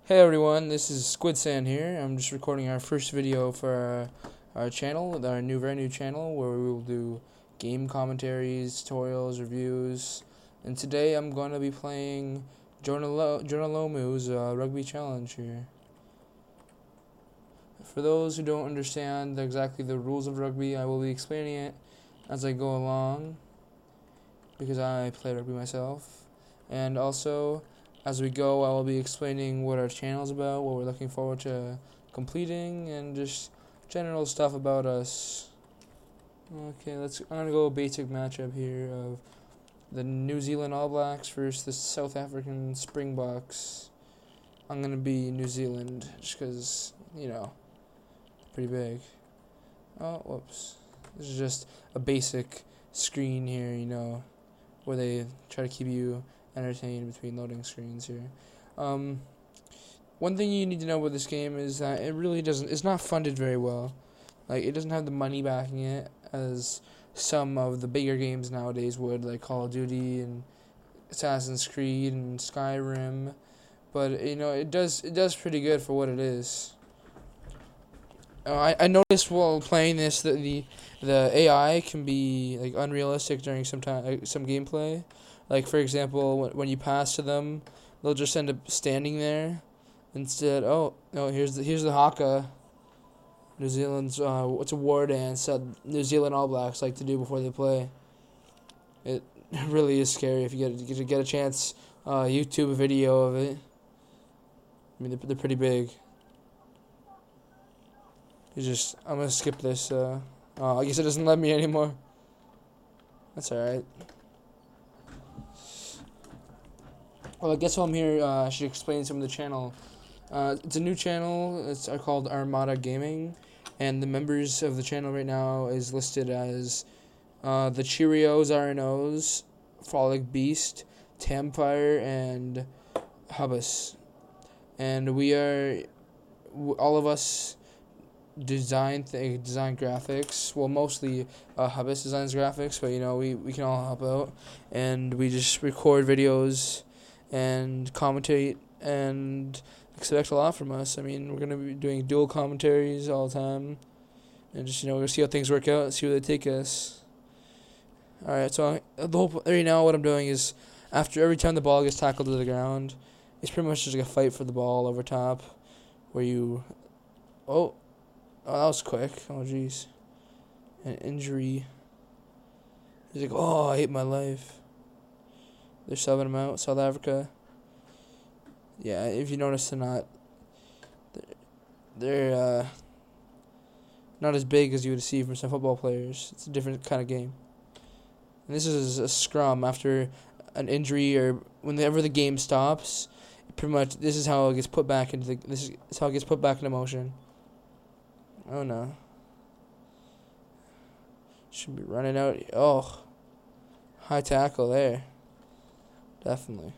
Hey everyone, this is Squidsand here. I'm just recording our first video for our channel, our very new channel, where we will do game commentaries, tutorials, reviews. And today I'm going to be playing Jonah Lomu's Rugby Challenge here. For those who don't understand exactly the rules of rugby, I will be explaining it as I go along, because I play rugby myself. And also, as we go, I will be explaining what our channel is about, what we're looking forward to completing, and just general stuff about us. Okay, I'm gonna go basic matchup here of the New Zealand All Blacks versus the South African Springboks. I'm gonna be New Zealand just because, pretty big. Oh, whoops. This is just a basic screen here, where they try to keep you entertained between loading screens here. One thing you need to know about this game is that it's not funded very well. Like, it doesn't have the money backing it as some of the bigger games nowadays would, like Call of Duty and Assassin's Creed and Skyrim. But, it does pretty good for what it is. I noticed while playing this that the AI can be like unrealistic during some gameplay. Like, for example, when you pass to them, they'll just end up standing there instead. Oh no, here's the haka. New Zealand's what's a war dance that New Zealand All Blacks like to do before they play. It really is scary if you get a chance. YouTube a video of it. I mean, they're pretty big. I'm gonna skip this. I guess it doesn't let me anymore. That's alright. Well, I guess while I'm here, I should explain some of the channel. It's a new channel. It's called Armada Gaming, and the members of the channel right now is listed as the Cheerios RNOs, Frolic Beast, Tampire, and Hubus. And we are all of us design graphics. Well, mostly Hubus designs graphics, but we can all help out, and we just record videos and commentate and expect a lot from us. I mean, we're gonna be doing dual commentaries all the time, and just we'll see how things work out and see where they take us. All right, so right now what I'm doing is, after every time the ball gets tackled to the ground, it's pretty much just like a fight for the ball over top, where you Oh, that was quick. Oh, jeez. An injury. He's like, oh, I hate my life. They're subbing him out. South Africa. Yeah, if you notice, they're not as big as you would see from some football players. It's a different kind of game. And this is a scrum after an injury, or whenever the game stops. Pretty much, this is how it gets put back into motion. Oh no. Should be running out. Oh. High tackle there. Definitely.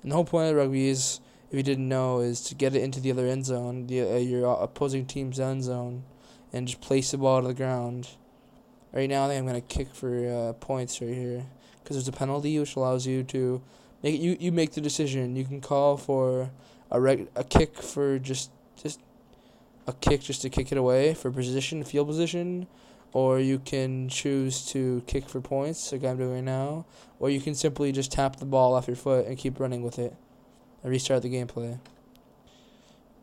And the whole point of rugby is, if you didn't know, is to get it into the other end zone, your opposing team's end zone, and just place the ball to the ground. Right now, I think I'm going to kick for points right here, because there's a penalty which allows you to you make the decision. You can call for a kick for just a kick just to kick it away for field position, or you can choose to kick for points, like I'm doing now, or you can simply just tap the ball off your foot and keep running with it and restart the gameplay.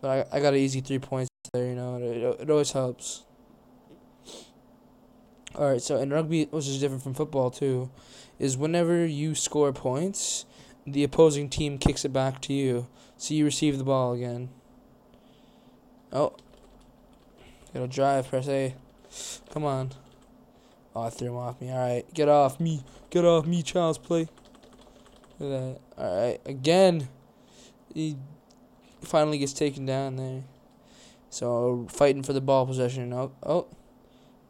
But I got an easy 3 points there, it always helps. Alright, so in rugby, which is different from football too, is whenever you score points, the opposing team kicks it back to you, so you receive the ball again. Oh. Gotta drive, press A. Come on. Oh, I threw him off me. Alright, get off me. Get off me, child's play. Look at that. Alright, again. He finally gets taken down there. So, fighting for the ball possession. Oh,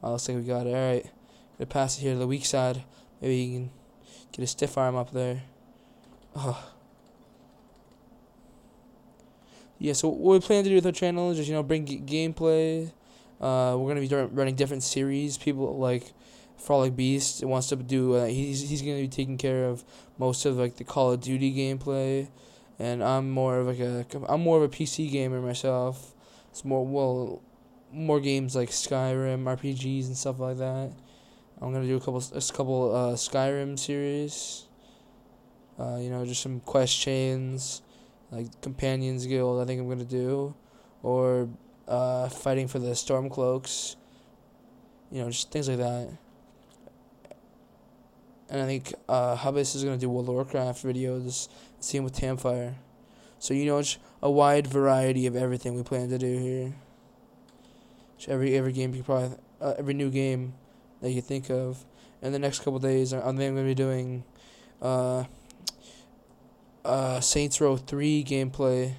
looks like we got it. Alright. Gonna pass it here to the weak side. Maybe he can get a stiff arm up there. Oh. Yeah, so what we plan to do with our channel is just, bring gameplay. We're going to be running different series. People like Frolic Beast wants to do, he's going to be taking care of most of like the Call of Duty gameplay. and I'm more of a PC gamer myself. It's more games like Skyrim, RPGs, and stuff like that. I'm gonna do a couple Skyrim series. Just some quest chains, like Companions Guild. I think I'm gonna do, or fighting for the Stormcloaks. Just things like that. And I think Hubis is gonna do World of Warcraft videos. Same with Tamfire. So it's a wide variety of everything we plan to do here. Every game you probably every new game that you think of. In the next couple days, I think I'm gonna be doing Saints Row 3 gameplay.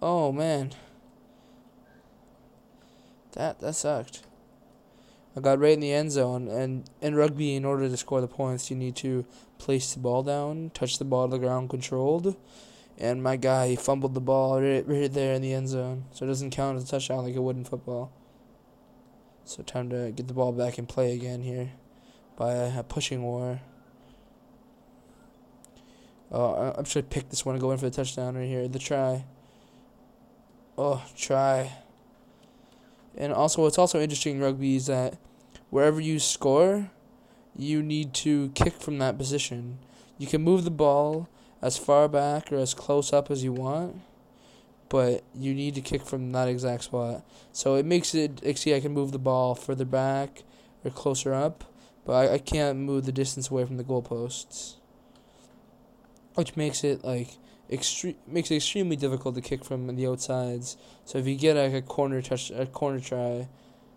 Oh man, that sucked. I got right in the end zone, and in rugby, in order to score the points, you need to place the ball down, touch the ball to the ground controlled, and my guy, he fumbled the ball right there in the end zone, so it doesn't count as a touchdown like it would in football. So time to get the ball back and play again here by a pushing war. I'm sure I pick this one and go in for the touchdown right here, the try. Oh, try. And also, what's also interesting in rugby is that wherever you score, you need to kick from that position. You can move the ball as far back or as close up as you want, but you need to kick from that exact spot. So it makes it, see, I can move the ball further back or closer up, but I can't move the distance away from the goalposts, which makes it extremely difficult to kick from the outsides. So if you get a corner try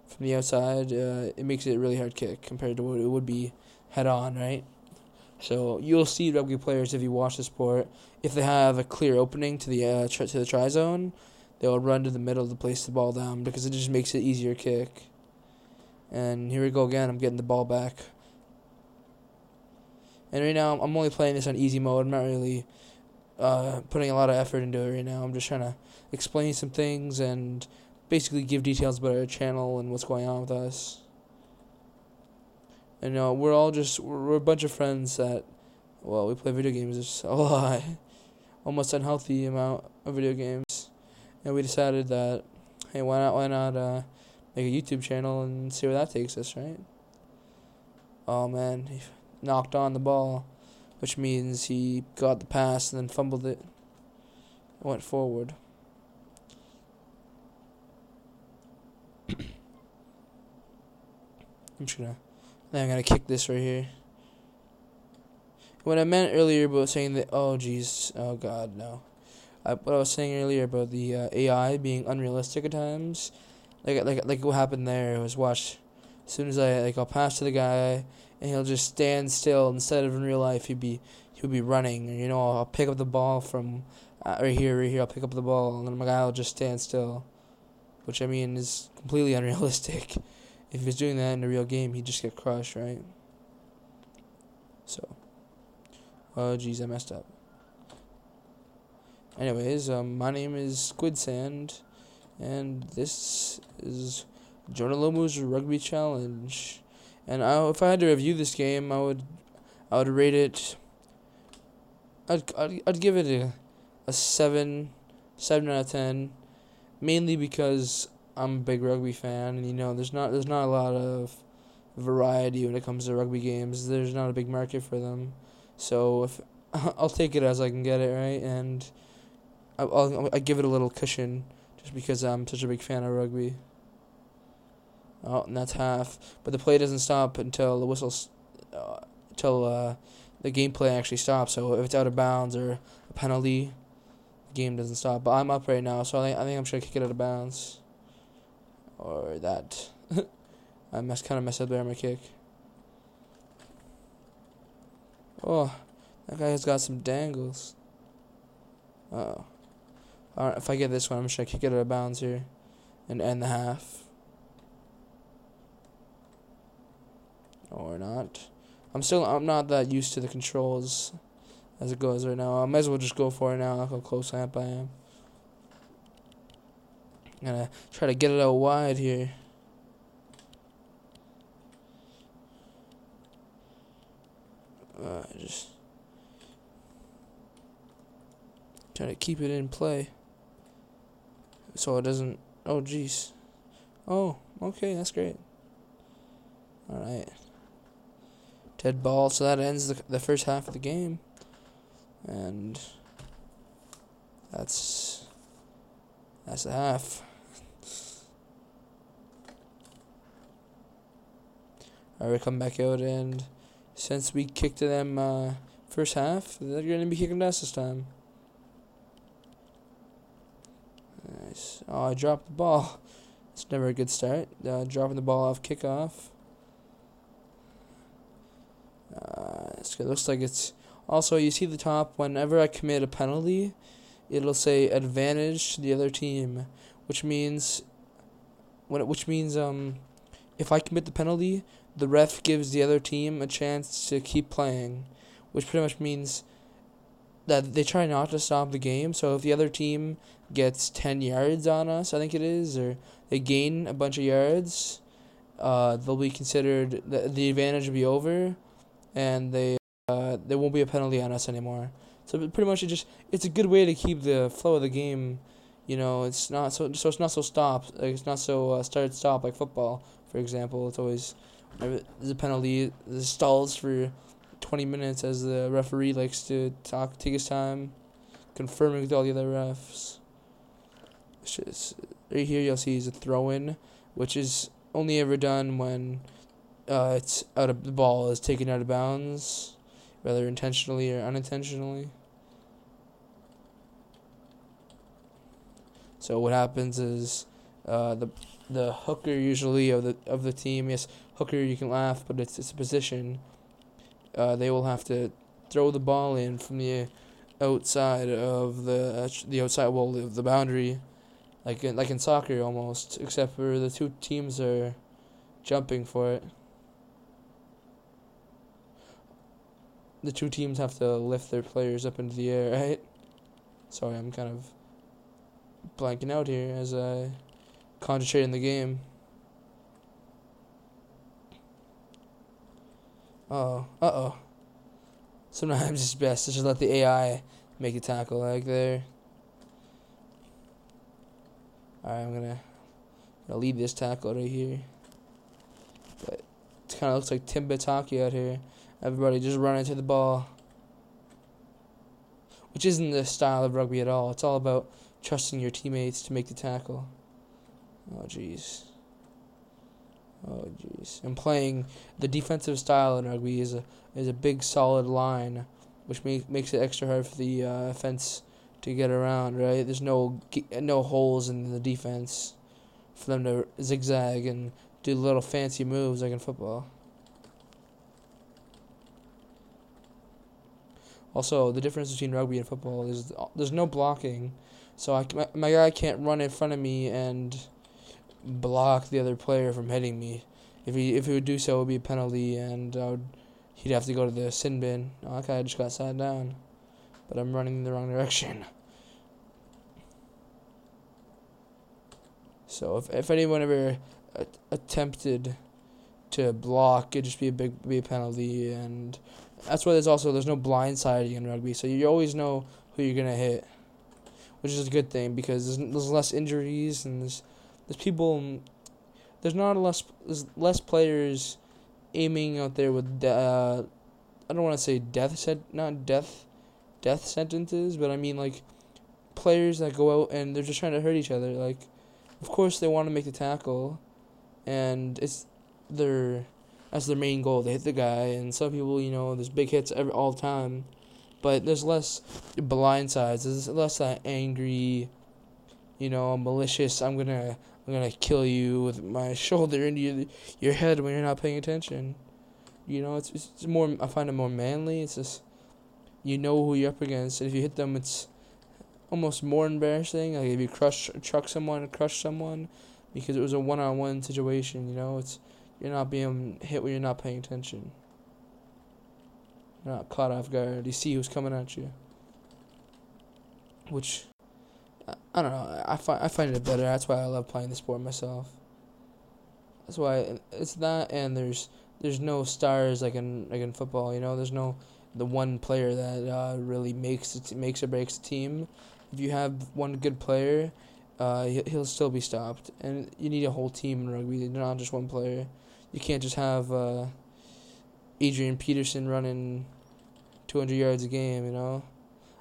from the outside, it makes it a really hard kick compared to what it would be head on, right? So you'll see rugby players, if you watch the sport, if they have a clear opening to the try zone, they'll run to the middle to place the ball down because it just makes it easier kick. And here we go again. I'm getting the ball back. And right now I'm only playing this on easy mode. I'm not really putting a lot of effort into it right now. I'm just trying to explain some things and basically give details about our channel and what's going on with us. And we're a bunch of friends that, we play video games. It's a lot, almost unhealthy amount of video games, and we decided that, hey, why not make a YouTube channel and see where that takes us, right? Oh man, he knocked on the ball, which means he got the pass and then fumbled it. Went forward. I'm gonna kick this right here. What I meant earlier about saying that, oh god, no. What I was saying earlier about the AI being unrealistic at times, like what happened there was, watch, as soon as I'll pass to the guy and he'll just stand still instead of in real life he'll be running, and I'll pick up the ball from right here I'll pick up the ball and then my guy will just stand still, which I mean is completely unrealistic. If he was doing that in a real game, he'd just get crushed, right? So, oh jeez, I messed up. Anyways, my name is Squidsand, and this is Jonah Lomu's Rugby Challenge. And if I had to review this game, I would rate it. I'd give it a 7 out of 10, mainly because I'm a big rugby fan, and there's not a lot of variety when it comes to rugby games. There's not a big market for them, so if I'll take it as I can get it, right, and I give it a little cushion just because I'm such a big fan of rugby. Oh, and that's half, but the play doesn't stop until the whistles, until the gameplay actually stops. So if it's out of bounds or a penalty, the game doesn't stop. But I'm up right now, so I think I'm just gonna kick it out of bounds. Or that. I kind of messed up there on my kick. Oh, that guy has got some dangles. Uh-oh. Alright, if I get this one, I'm just going to kick it out of bounds here and end the half. Or not. I'm not that used to the controls as it goes right now. I might as well just go for it now. Look how close up I am. I'm going to try to get it out wide here. Trying to keep it in play so it doesn't. Oh, jeez. Oh, okay, that's great. All right. Dead ball. So that ends the first half of the game, and that's the half. All right, we come back out, and since we kicked them first half, they're gonna be kicking us this time. Nice. Oh, I dropped the ball. It's never a good start. Dropping the ball off kickoff. It looks like it's... Also, you see the top, whenever I commit a penalty, it'll say advantage to the other team, which means if I commit the penalty, the ref gives the other team a chance to keep playing, which pretty much means that they try not to stop the game. So if the other team gets 10 yards on us, I think it is, or they gain a bunch of yards, they'll be considered... The advantage will be over, and there won't be a penalty on us anymore. So pretty much it's a good way to keep the flow of the game. You know, it's not so stopped. Like, it's not so start stop like football, for example. It's always there's a penalty. There's stalls for 20 minutes as the referee likes to take his time, confirming with all the other refs. It's just, right here you'll see is a throw-in, which is only ever done when the ball is taken out of bounds, whether intentionally or unintentionally. So what happens is the hooker usually of the team, yes, hooker you can laugh, but it's a position. They will have to throw the ball in from the outside of the outside wall of the boundary, like in soccer almost, except for the two teams are jumping for it. The two teams have to lift their players up into the air, right? Sorry, I'm kind of blanking out here as I concentrate in the game. Uh-oh. Sometimes it's best to just let the AI make a tackle like there. Alright, I'm gonna lead this tackle right here. But it kind of looks like Timbataki out here. Everybody just running to the ball. Which isn't the style of rugby at all. It's all about trusting your teammates to make the tackle. Oh, jeez. And playing the defensive style in rugby is a big solid line, which makes it extra hard for the offense to get around, right? There's no holes in the defense for them to zigzag and do little fancy moves like in football. Also, the difference between rugby and football is there's no blocking, so my guy can't run in front of me and block the other player from hitting me. If he would do so, it would be a penalty, and he'd have to go to the sin bin. Oh, okay, I just got sat down, but I'm running in the wrong direction. So if anyone ever attempted to block, it'd just be a penalty, and that's why there's no blindsiding in rugby, so you always know who you're gonna hit, which is a good thing because there's less injuries and there's less players aiming out there with I don't want to say death sentences, but I mean like players that go out and they're just trying to hurt each other. Like, of course they want to make the tackle, and that's their main goal. They hit the guy, and some people, there's big hits all the time, but there's less blindsides. There's less that angry, malicious. I'm gonna kill you with my shoulder into your head when you're not paying attention. It's more. I find it more manly. It's just who you're up against, and if you hit them, it's almost more embarrassing. Like if you crush someone, because it was a one-on-one situation. You're not being hit when you're not paying attention. You're not caught off guard. You see who's coming at you. Which, I don't know. I find it better. That's why I love playing the sport myself. That's why it's that, and there's no stars like in football. There's no the one player that really makes or breaks the team. If you have one good player, he'll still be stopped. And you need a whole team in rugby, not just one player. You can't just have Adrian Peterson running 200 yards a game, you know?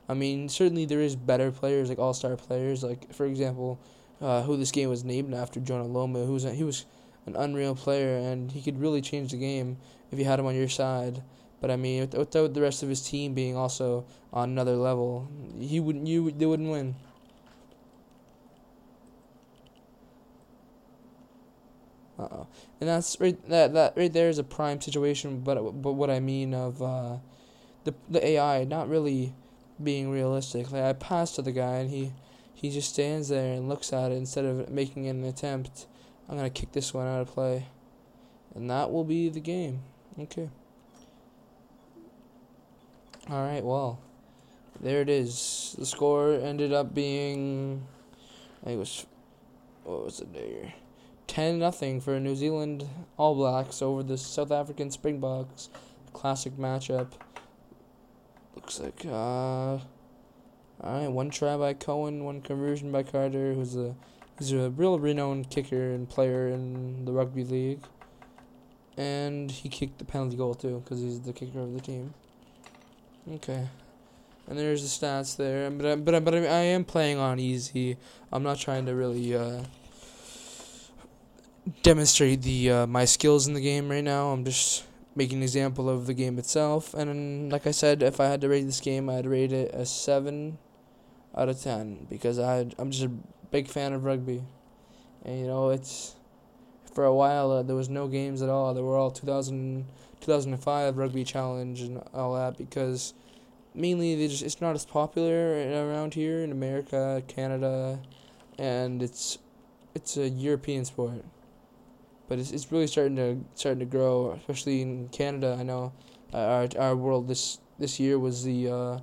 I mean, certainly there is better players, like all-star players. Like, for example, who this game was named after, Jonah Lomu, he was an unreal player, and he could really change the game if you had him on your side. But I mean, without the rest of his team being also on another level, they wouldn't win. Uh-oh. And that's that right there is a prime situation. But what I mean of the AI not really being realistic. Like I pass to the guy and he just stands there and looks at it instead of making an attempt. I'm gonna kick this one out of play, and that will be the game. Okay. All right. Well, there it is. The score ended up being, I think it was, what was it there? 10-0 for New Zealand All Blacks over the South African Springboks. Classic matchup. Looks like all right, one try by Cohen, one conversion by Carter, he's a real renowned kicker and player in the rugby league, and he kicked the penalty goal too because he's the kicker of the team. Okay, and there's the stats there, but I am playing on easy. I'm not trying to really demonstrate the my skills in the game right now. I'm just making an example of the game itself. And like I said, if I had to rate this game, I'd rate it a 7 out of 10 because I'm just a big fan of rugby. And you know, it's for a while there was no games at all. They were all 2005 rugby challenge and all that because mainly it's not as popular around here in America, Canada, and it's a European sport. But it's really starting to grow, especially in Canada. I know our world this year was the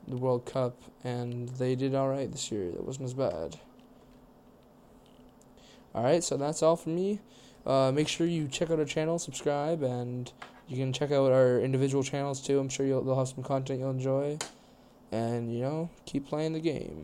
World Cup, and they did all right this year. It wasn't as bad. All right, so that's all from me. Make sure you check out our channel, subscribe, and you can check out our individual channels too. I'm sure they'll have some content you'll enjoy, and you know, keep playing the game.